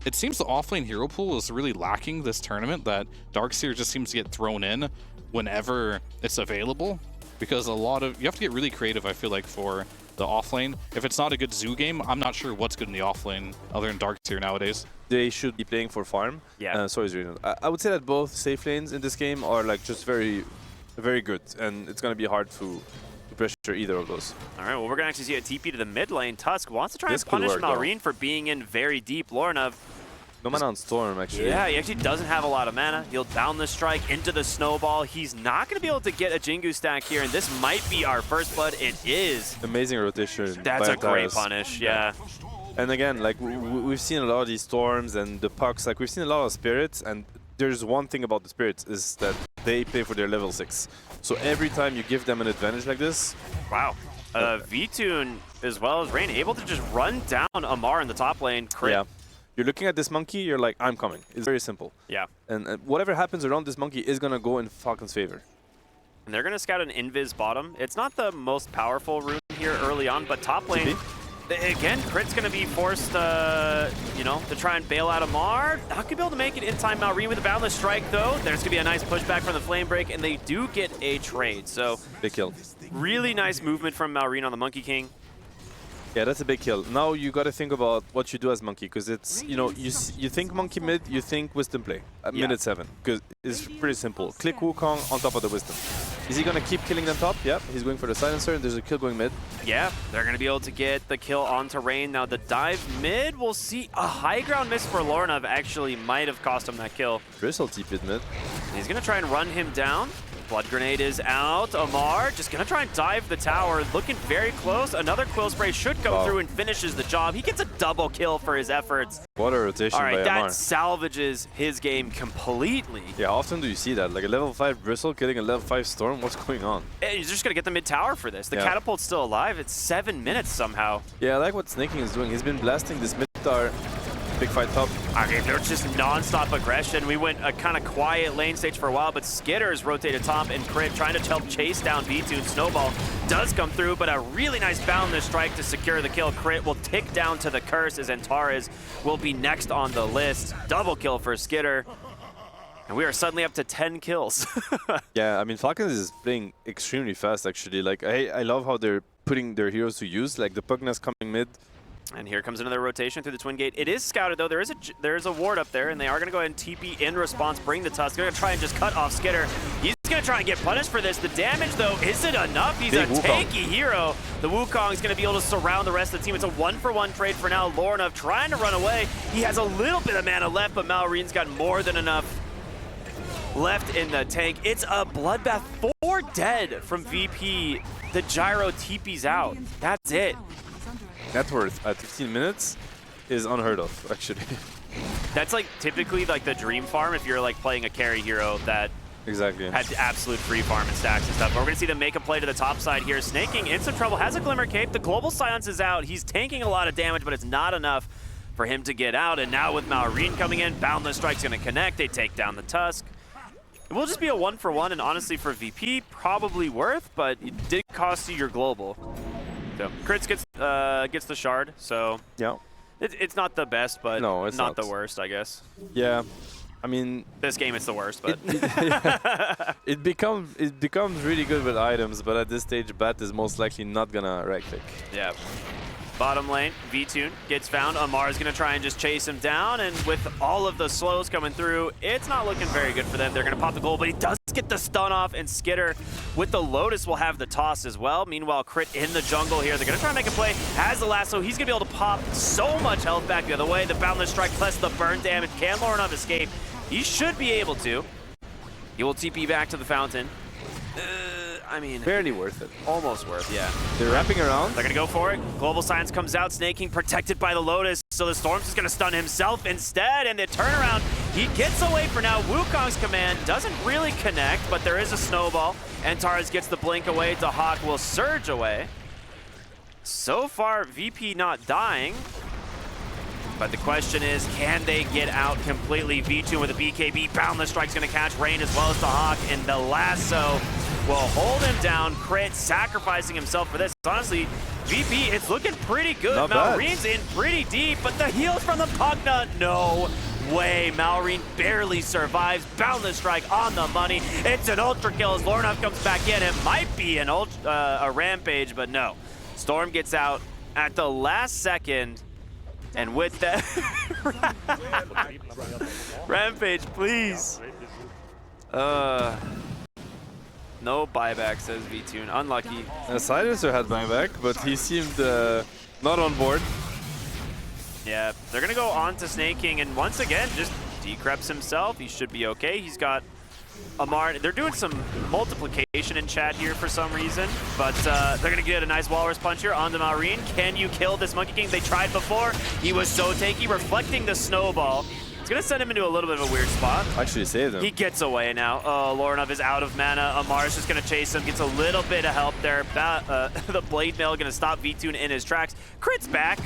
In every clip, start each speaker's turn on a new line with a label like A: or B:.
A: it seems the offlane hero pool is really lacking this tournament, that Darkseer just seems to get thrown in whenever it's available, because you have to get really creative, I feel like, for the offlane. If it's not a good Zoo game, I'm not sure what's good in the offlane other than Darkseer nowadays.
B: They should be playing for farm.
C: Yeah.
B: Sorry, Zrino. I would say that both safe lanes in this game are like just very, very good, and it's gonna be hard to pressure either of those.
C: All right, well, we're gonna actually see a TP to the mid lane. Tusk wants to try and punish
B: work,
C: Malrine for being in very deep. Lorna,
B: no mana on Storm, actually.
C: yeah, he actually doesn't have a lot of mana. He'll down the strike into the snowball. He's not going to be able to get a Jingu stack here, and this might be our first blood. It is.
B: Amazing rotation.
C: That's
B: by
C: a great
B: Antares.
C: punish, yeah.
B: And again, like we've seen a lot of these storms and the pucks. Like we've seen a lot of spirits, and there's one thing about the spirits is that they play for their level 6. So every time you give them an advantage like this.
C: Wow. V-Tune as well as Rain able to just run down Amar in the top lane. Crit.
B: Yeah. You're looking at this monkey, you're like, I'm coming. It's very simple.
C: Yeah.
B: And whatever happens around this monkey is going to go in Falcon's favor.
C: And they're going to scout an Invis bottom. It's not the most powerful rune here early on, but top lane, again, Crit's going to be forced, you know, to try and bail out Amar. Not going to be able to make it in time. Malrine with a Boundless Strike, though. There's going to be a nice pushback from the Flame Break, and they do get a trade. So,
B: big kill.
C: Really nice movement from Malrine on the Monkey King.
B: Yeah, that's a big kill. Now you got to think about what you do as monkey, because it's, you know, you think monkey mid, you think wisdom play at minute 7, because it's pretty simple. Click Wukong on top of the wisdom. Is he going to keep killing them top? Yep, he's going for the silencer, and there's a kill going mid.
C: Yeah, they're going to be able to get the kill onto Rain. Now the dive mid, we'll see a high ground miss for Lorna actually might have cost him that kill.
B: Bristle TP'd mid.
C: He's going to try and run him down. Blood Grenade is out. Amar just going to try and dive the tower. Looking very close. Another Quill Spray should come through and finishes the job. He gets a double kill for his efforts.
B: What a rotation by Amar.
C: That salvages his game completely.
B: Yeah, how often do you see that? Like a level 5 Bristle killing a level 5 Storm? What's going on?
C: He's just going to get the mid-tower for this. The Catapult's still alive. It's 7 minutes somehow.
B: Yeah, I like what Snaking is doing. He's been blasting this mid-tower. Big fight top.
C: Okay, there's just non-stop aggression. We went a kind of quiet lane stage for a while, but Skitter's rotated top and Crit trying to help chase down V2. Snowball does come through, but a really nice Boundless Strike to secure the kill. Crit will tick down to the curse as Antares will be next on the list. Double kill for Skitter. And we are suddenly up to 10 kills.
B: Yeah, I mean, Falcons is playing extremely fast, actually. Like, I love how they're putting their heroes to use. Like, the Pugna's coming mid.
C: And here comes another rotation through the Twin Gate. It is scouted, though. There is a ward up there, and they are going to go ahead and TP in response, bring the Tusk. They're going to try and just cut off Skitter. He's going to try and get punished for this. The damage, though, isn't enough. He's a tanky hero. The Wukong is going to be able to surround the rest of the team. It's a 1-for-1 trade for now. Lorna trying to run away. He has a little bit of mana left, but Malrine's got more than enough left in the tank. It's a bloodbath. 4 dead from VP. The Gyro TP's out. That's it.
B: Net worth at 15 minutes is unheard of, actually.
C: That's like typically like the dream farm if you're like playing a carry hero that had absolute free farm and stacks and stuff. But we're gonna see them make a play to the top side here. Snaking in some trouble, has a Glimmer Cape. The Global Silence is out. He's tanking a lot of damage, but it's not enough for him to get out. And now with Malrine coming in, Boundless Strike's gonna connect. They take down the Tusk. It will just be a 1-for-1, and honestly for VP, probably worth, but it did cost you your global. So Crits gets the shard, so
B: yeah,
C: it's not the best, but
B: no, it's
C: not the worst, I guess.
B: Yeah, I mean
C: this game it's the worst, but
B: it becomes really good with items, but at this stage, Bat is most likely not gonna right click.
C: Yeah. Bottom lane, V-Tune gets found. Amar's going to try and just chase him down, and with all of the slows coming through, it's not looking very good for them. They're going to pop the goal, but he does get the stun off, and Skitter with the Lotus will have the toss as well. Meanwhile, Crit in the jungle here. They're going to try and make a play. Has the lasso. He's going to be able to pop so much health back the other way. The Boundless Strike plus the burn damage. Can Lorna escape? He should be able to. He will TP back to the fountain. I mean,
B: barely worth it.
C: Almost worth, yeah.
B: They're wrapping around.
C: They're going to go for it. Global Science comes out. Snaking protected by the Lotus. So the Storm's just going to stun himself instead. And the turnaround, he gets away for now. Wukong's command doesn't really connect, but there is a snowball. Antares gets the blink away. Dahak will surge away. So far, VP not dying. But the question is, can they get out completely? V2 with a BKB. Boundless Strike's going to catch Rain as well as Dahak. And the lasso will hold him down. Crit sacrificing himself for this. Honestly, VP, it's looking pretty good.
B: Not bad.
C: Malreen's in pretty deep, but the heals from the Pugna, no way. Malreen barely survives. Boundless strike on the money. It's an ultra kill as Lornov comes back in. It might be an a rampage, but no. Storm gets out at the last second, and with that, rampage, please. No buyback, says VTune. Unlucky.
B: Silencer had buyback, but he seemed not on board.
C: Yeah, they're going to go on to Snake King, and once again, just decreps himself. He should be okay. He's got Amar. They're doing some multiplication in chat here for some reason, but they're going to get a nice walrus punch here onto Malreen. Can you kill this Monkey King? They tried before. He was so tanky, reflecting the snowball. It's going to send him into a little bit of a weird spot.
B: Actually saved him.
C: He gets away now. Oh, Lornov is out of mana. Amar's just going to chase him. Gets a little bit of help there. The Blade Mail going to stop VTune in his tracks. Crit's back,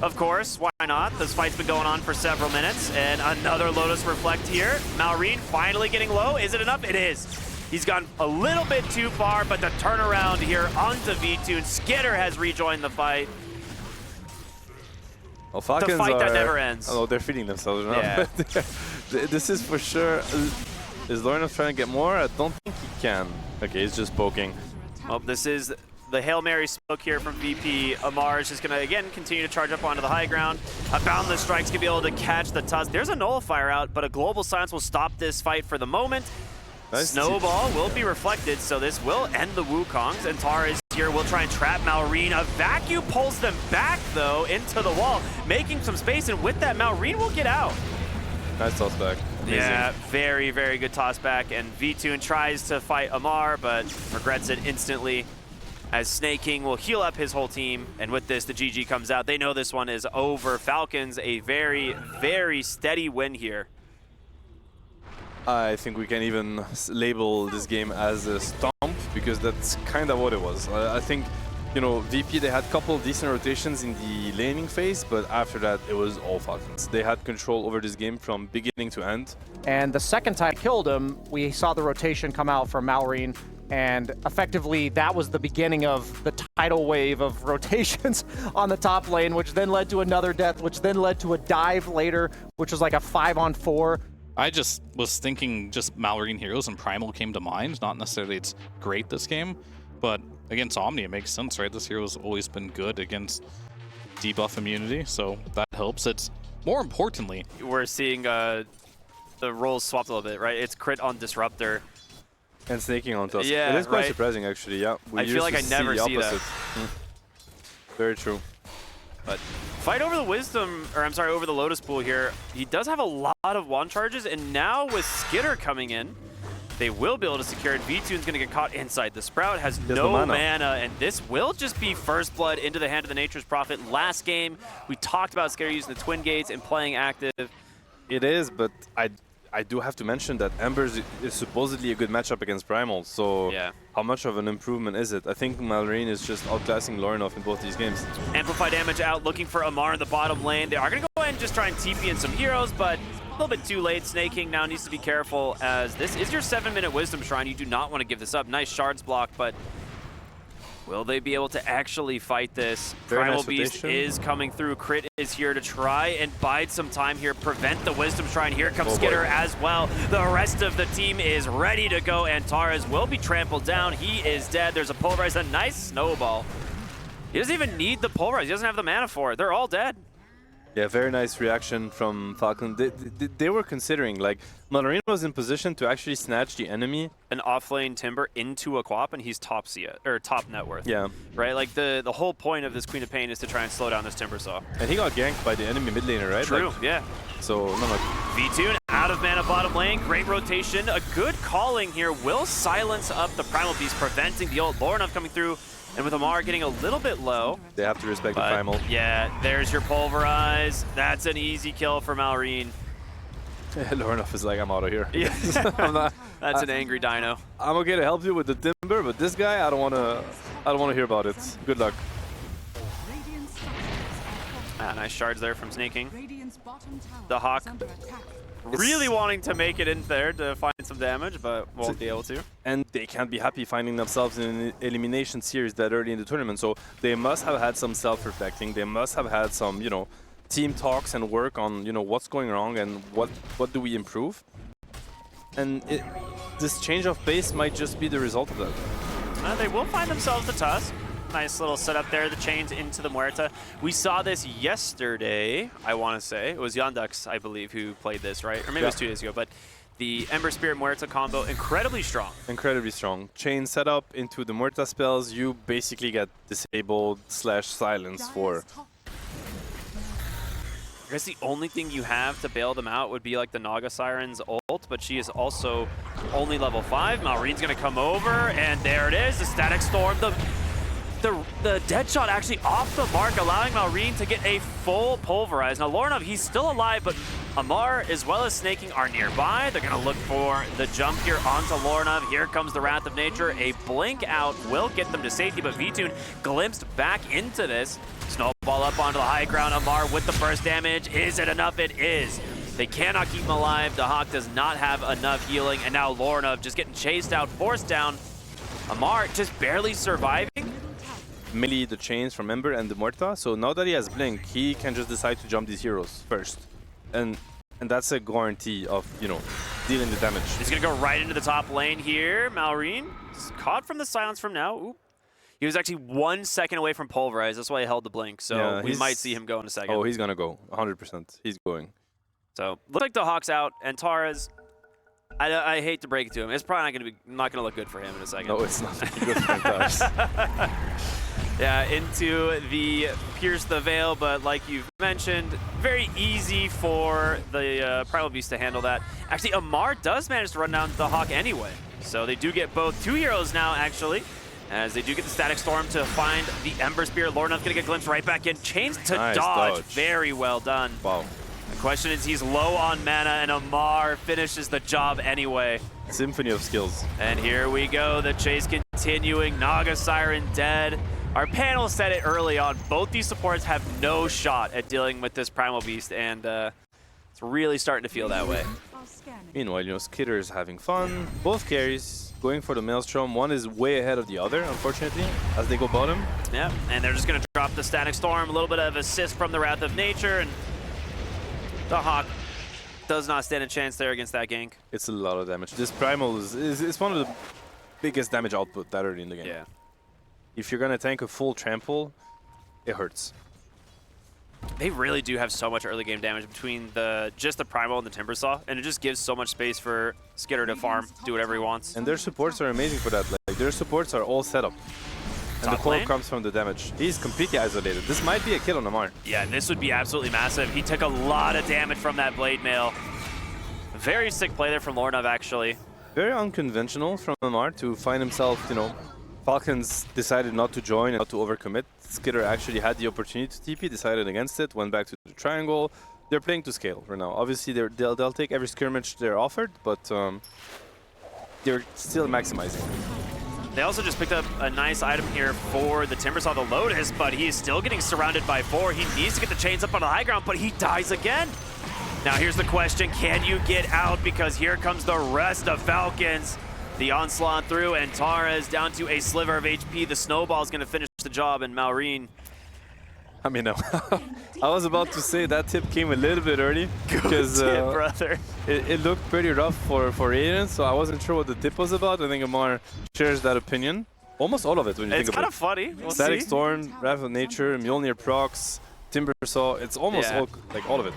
C: of course. Why not? This fight's been going on for several minutes. And another Lotus Reflect here. Malreen finally getting low. Is it enough? It is. He's gone a little bit too far, but the turnaround here onto VTune. Skitter has rejoined the fight.
B: Well, Falcons
C: the fight that never ends.
B: Oh, they're feeding themselves now.
C: Yeah.
B: This is for sure. Is Lornov trying to get more? I don't think he can. Okay, he's just poking.
C: Well, this is the Hail Mary smoke here from VP. Amar is just going to, again, continue to charge up onto the high ground. A Boundless Strike's going to be able to catch the Tusk. There's a Nullifier out, but a Global Silence will stop this fight for the moment.
B: Nice.
C: Snowball will be reflected, so this will end the Wukongs. And Tara is here, will try and trap Malreen. A vacuum pulls them back, though, into the wall, making some space, and with that, Malreen will get out.
B: Nice toss back. Amazing.
C: Yeah, very, very good toss back, and VTune tries to fight Amar, but regrets it instantly, as Snake King will heal up his whole team, and with this, the GG comes out. They know this one is over. Falcons, a very, very steady win here.
B: I think we can even label this game as a stomp, because that's kind of what it was. I think, you know, VP, they had a couple of decent rotations in the laning phase, but after that, it was all Falcons. They had control over this game from beginning to end.
D: And the second time I killed him, we saw the rotation come out from Malreen, and effectively that was the beginning of the tidal wave of rotations on the top lane, which then led to another death, which then led to a dive later, which was like a 5-on-4.
A: I just was thinking just Malreen heroes and Primal came to mind. Not necessarily it's great this game, but against Omni it makes sense, right? This hero's always been good against debuff immunity, so that helps. It's more importantly,
C: we're seeing the roles swapped a little bit, right? It's crit on Disruptor.
B: And snaking on Tusk.
C: Yeah,
B: it is quite
C: right?
B: surprising, actually, yeah.
C: I feel like I never see that.
B: Very true.
C: But fight over the Wisdom, or I'm sorry, over the Lotus Pool here. He does have a lot of wand charges, and now with Skitter coming in, they will be able to secure it. V-Tune's going to get caught inside. The Sprout has no mana, and this will just be first blood into the hand of the Nature's Prophet. Last game, we talked about Skitter using the Twin Gates and playing active.
B: It is, but I do have to mention that Embers is supposedly a good matchup against Primal, so
C: yeah.
B: How much of an improvement is it? I think Malreen is just outclassing Lornov in both these games.
C: Amplify damage out, looking for Amar in the bottom lane. They are going to go ahead and just try and TP in some heroes, but a little bit too late. Snake King now needs to be careful, as this is your 7-minute Wisdom Shrine. You do not want to give this up. Nice shards block, but will they be able to actually fight this? Primal Beast is coming through. Crit is here to try and bide some time here, prevent the Wisdom Shrine. Here comes Skitter as well. The rest of the team is ready to go, and Taras will be trampled down. He is dead. There's a Pulverize, a nice snowball. He doesn't even need the Pulverize. He doesn't have the mana for it. They're all dead.
B: Yeah, very nice reaction from Falcon. They were considering, like, Malreen was in position to actually snatch the enemy.
C: An offlane Timber into a Quap, and he's top net worth.
B: Yeah.
C: Right, like the whole point of this Queen of Pain is to try and slow down this Timber Saw.
B: And he got ganked by the enemy mid laner, right?
C: True,
B: like,
C: yeah.
B: So, no, no.
C: V-Tune out of mana bottom lane. Great rotation. A good calling here will silence up the Primal Beast, preventing the ult. Lornov coming through. And with Amar getting a little bit low.
B: They have to respect the Primal.
C: Yeah, there's your Pulverize. That's an easy kill for Malreen.
B: Lornov is like, I'm out of here.
C: Yeah. That's an angry dino.
B: I'm okay to help you with the Timber, but this guy, I don't wanna hear about it. Good luck.
C: Ah, nice shards there from Snaking.
E: Radiant's bottom tower
C: The Hawk
E: is under attack.
C: really wanting to make it in there to find some damage, but won't be able to.
B: And they can't be happy finding themselves in an elimination series that early in the tournament. So they must have had some self-reflecting. They must have had some, you know, team talks and work on, you know, what's going wrong and what do we improve. And this change of pace might just be the result of that.
C: They will find themselves the Tusk. Nice little setup there, the chains into the Muerta. We saw this yesterday, I want to say. It was Yandux, I believe, who played this, right? Or maybe it was 2 days ago, but the Ember Spirit Muerta combo, incredibly strong. Incredibly
B: strong. Chain setup into the Muerta spells, you basically get disabled / silence for...
C: I guess the only thing you have to bail them out would be like the Naga Siren's ult, but she is also only level 5. Malreen's going to come over, and there it is, the Static Storm. The dead shot actually off the mark, allowing Malreen to get a full pulverize. Now, Lornov, he's still alive, but Amar as well as Snaking are nearby. They're going to look for the jump here onto Lornov. Here comes the Wrath of Nature. A blink out will get them to safety, but Vtoon glimpsed back into this. Snowball up onto the high ground. Amar with the first damage. Is it enough? It is. They cannot keep him alive. The Hawk does not have enough healing, and now Lornov just getting chased out, forced down. Amar just barely surviving.
B: Melee the chains from Ember and the Muerta, so now that he has Blink, he can just decide to jump these heroes first. And that's a guarantee of, you know, dealing the damage.
C: He's gonna go right into the top lane here. Malreen is caught from the silence from now. Ooh. He was actually 1 second away from pulverize, that's why he held the blink, so yeah, we might see him go in a second.
B: Oh, he's gonna go, 100%. He's going.
C: So, looks like the Hawk's out, and Tara's, I hate to break it to him, it's probably not gonna look good for him in a second.
B: No, it's not good for him.
C: Yeah, into the Pierce the Veil, but like you've mentioned, very easy for the Primal Beast to handle that. Actually, Amar does manage to run down the Hawk anyway. So they do get both 2 heroes now, actually, as they do get the Static Storm to find the Ember Spirit. Lornov's gonna get glimpsed right back in. Chains to
B: nice
C: dodge. Very well done.
B: Wow.
C: The question is, he's low on mana, and Amar finishes the job anyway.
B: Symphony of skills.
C: And here we go, the chase continuing. Naga Siren dead. Our panel said it early on, both these supports have no shot at dealing with this Primal Beast, and it's really starting to feel that way.
B: Meanwhile, you know, Skitter's having fun. Both carries going for the Maelstrom. One is way ahead of the other, unfortunately, as they go bottom.
C: Yeah, and they're just going to drop the Static Storm, a little bit of assist from the Wrath of Nature, and the Hawk does not stand a chance there against that gank.
B: It's a lot of damage. This Primal is one of the biggest damage output that early in the game.
C: Yeah.
B: If you're gonna tank a full trample, it hurts.
C: They really do have so much early game damage between just the Primal and the Timbersaw, and it just gives so much space for Skitter to farm, do whatever he wants.
B: And their supports are amazing for that. Like their supports are all set up. And the core comes from the damage. He's completely isolated. This might be a kill on Amar.
C: Yeah, this would be absolutely massive. He took a lot of damage from that Blade Mail. Very sick play there from Lornov, actually.
B: Very unconventional from Amar to find himself, you know, Falcons decided not to join and not to overcommit. Skitter actually had the opportunity to TP, decided against it, went back to the triangle. They're playing to scale right now. Obviously, they'll take every skirmish they're offered, but they're still maximizing.
C: They also just picked up a nice item here for the Timbersaw, the Lotus, but he is still getting surrounded by 4. He needs to get the chains up on the high ground, but he dies again. Now here's the question, can you get out? Because here comes the rest of Falcons. The onslaught through, and Tara is down to a sliver of HP. The snowball is going to finish the job, and Malreen.
B: I mean, I was about to say that tip came a little bit early. Because
C: brother.
B: It looked pretty rough for Aiden, so I wasn't sure what the tip was about. I think Amar shares that opinion. Almost all of it when you think about it.
C: It's kind of funny. We'll
B: Static
C: see.
B: Storm, Wrath of Nature, Mjolnir procs, Timbersaw. It's almost all, like all of it.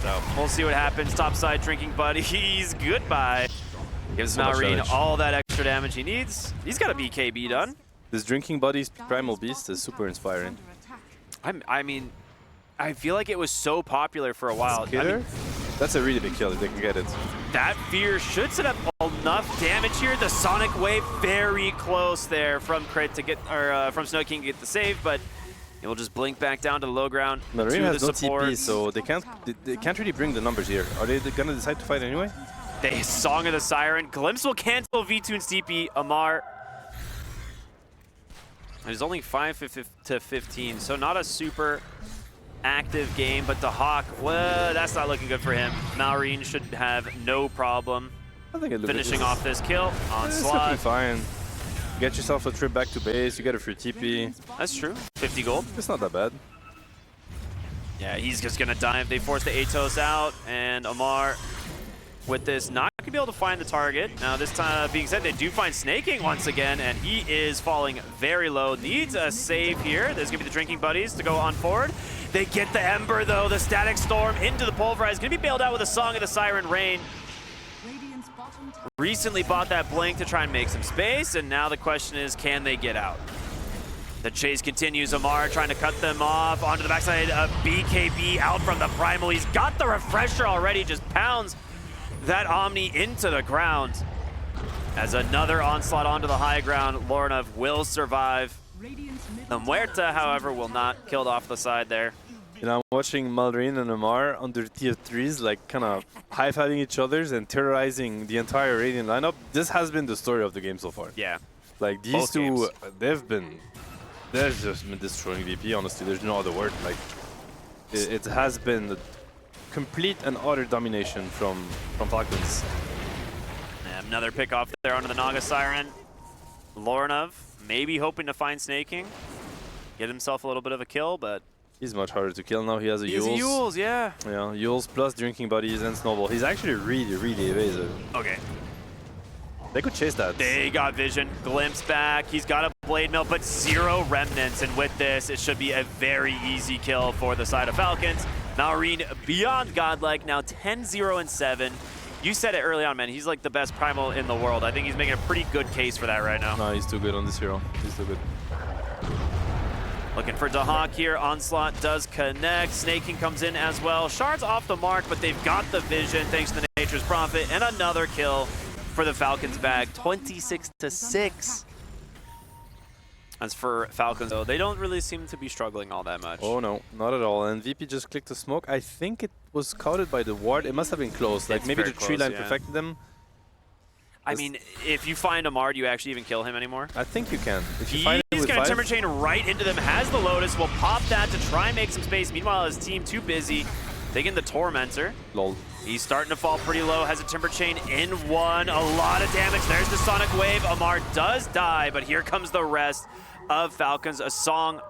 C: So we'll see what happens. Topside drinking buddies. Goodbye. Gives
B: So much
C: Malreen
B: damage.
C: all that extra damage he needs. He's got a BKB done.
B: This Drinking Buddies Primal Beast is super inspiring.
C: I mean, I feel like it was so popular for a while.
B: Skitter?
C: I mean,
B: That's a really big kill if they can get it.
C: that fear should set up enough damage here. The Sonic Wave very close there from Crit to get, or from Snow King to get the save, but it will just blink back down to the low ground.
B: Malreen has no TP,
C: supports.
B: so they can't really bring the numbers here. Are they gonna decide to fight anyway?
C: The Song of the Siren. Glimpse will cancel Vtoon's TP. Amar. There's only 5 to 15, so not a super active game, but Dahak, well, that's not looking good for him. Malrine should have no problem
B: I think
C: finishing off this kill.
B: It's looking
C: Onslaught.
B: fine. Get yourself a trip back to base, you get a free TP.
C: That's true. 50 gold.
B: It's not that bad.
C: Yeah, he's just gonna dive. They force the Atos out, and Amar with this not gonna be able to find the target. Now this time being said, they do find Snaking once again, and he is falling very low. Needs a save here. There's gonna be the drinking buddies to go on forward. They get the Ember though, the Static Storm into the Pulverize. Gonna be bailed out with a Song of the Siren Rain. Recently bought that Blink to try and make some space, and now the question is, can they get out? The chase continues. Amar trying to cut them off onto the backside of BKB out from the Primal. He's got the refresher already, just pounds that Omni into the ground. As another onslaught onto the high ground, Lornov will survive. The Muerta, however, will not killed off the side there.
B: You know, I'm watching Malrine and Amar under tier 3s, like kind of high-fiving each other's and terrorizing the entire Radiant lineup. This has been the story of the game so far.
C: Yeah.
B: Like these
C: Both
B: two,
C: games.
B: they've just been destroying VP, honestly. There's no other word. Like, it has been a complete and utter domination from Falcons.
C: And another pick off there onto the Naga Siren. Lornov maybe hoping to find Snaking. Get himself a little bit of a kill, but
B: He's much harder to kill now. He has a
C: he's
B: Yules.
C: a Yules, yeah.
B: Yeah, Yules plus drinking buddies and Snowball. He's actually really evasive.
C: Okay.
B: They could chase that.
C: They got vision. Glimpse back. He's got a blade mill, but 0 remnants. And with this, it should be a very easy kill for the side of Falcons. Malrine beyond godlike, now 10-0-7. You said it early on, man. He's like the best primal in the world. I think he's making a pretty good case for that right now.
B: No, he's too good on this hero. He's too good.
C: Looking for Dahak here. Onslaught does connect. Snaking comes in as well. Shard's off the mark, but they've got the vision thanks to the Nature's Prophet. And another kill for the Falcons bag. 26-6. As for Falcons, though, they don't really seem to be struggling all that much.
B: Oh no, not at all. And VP just clicked the smoke. I think it was scouted by the ward. It must have been close. Like
C: It's
B: maybe
C: very
B: the tree
C: close,
B: line
C: yeah.
B: perfected them.
C: I mean, if you find Amar, do you actually even kill him anymore?
B: I think you can. If you find it
C: He's
B: with
C: going to
B: 5,
C: Timber Chain right into them, has the Lotus, will pop that to try and make some space. Meanwhile, his team too busy taking the Tormentor.
B: lol.
C: He's starting to fall pretty low, has a Timber Chain in one, a lot of damage. There's the Sonic Wave. Amar does die, but here comes the rest of Falcons. A Song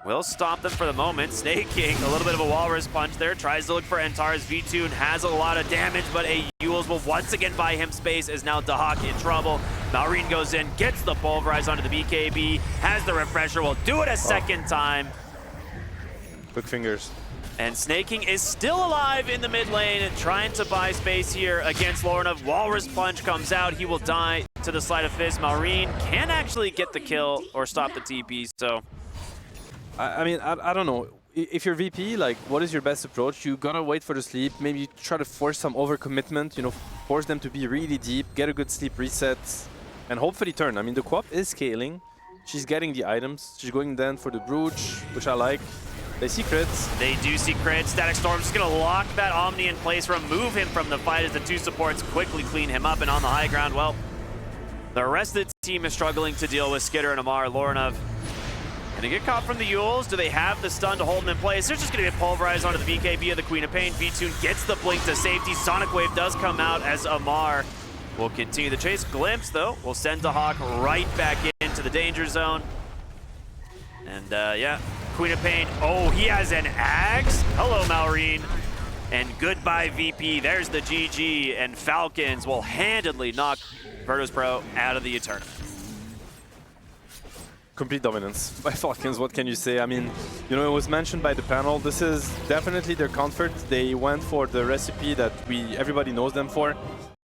C: will stop them for the moment. Snaking, a little bit of a Walrus Punch there, tries to look for Entar's. V-Tune has a lot of damage, but a Yules will once again buy him space as now Dahak in trouble. Malrine goes in, gets the Pulverize onto the BKB, has the Refresher, will do it a second time.
B: Quick fingers.
C: And Snaking is still alive in the mid lane, trying to buy space here against Lornov. Walrus Punch comes out, he will die to the Sleight of Fist. Malrine can actually get the kill or stop the TP, so
B: I mean, I don't know. If you're VP, like, what is your best approach? You gotta wait for the sleep. Maybe try to force some overcommitment. You know, force them to be really deep, get a good sleep reset, and hopefully turn. I mean, the co-op is scaling. She's getting the items. She's going then for the Brooch, which I like. They see crits.
C: they do see crits. Static Storm's just gonna lock that Omni in place, remove him from the fight as the two supports quickly clean him up. And on the high ground, well, the rest of the team is struggling to deal with Skitter and Amar. Lornov gonna get caught from the Yules. Do they have the stun to hold him in place? There's just gonna be a Pulverize onto the BKB of the Queen of Pain. V-Tune gets the blink to safety. Sonic Wave does come out as Amar will continue the chase. Glimpse, though, will send Dahak right back into the danger zone. And yeah, Queen of Pain. Oh, he has an axe. Hello, Malrine. And goodbye, VP. There's the GG. And Falcons will handedly knock Virtus.pro out of the tournament.
B: Complete dominance by Falcons. What can you say? I mean, you know, it was mentioned by the panel. This is definitely their comfort. They went for the recipe that everybody knows them for.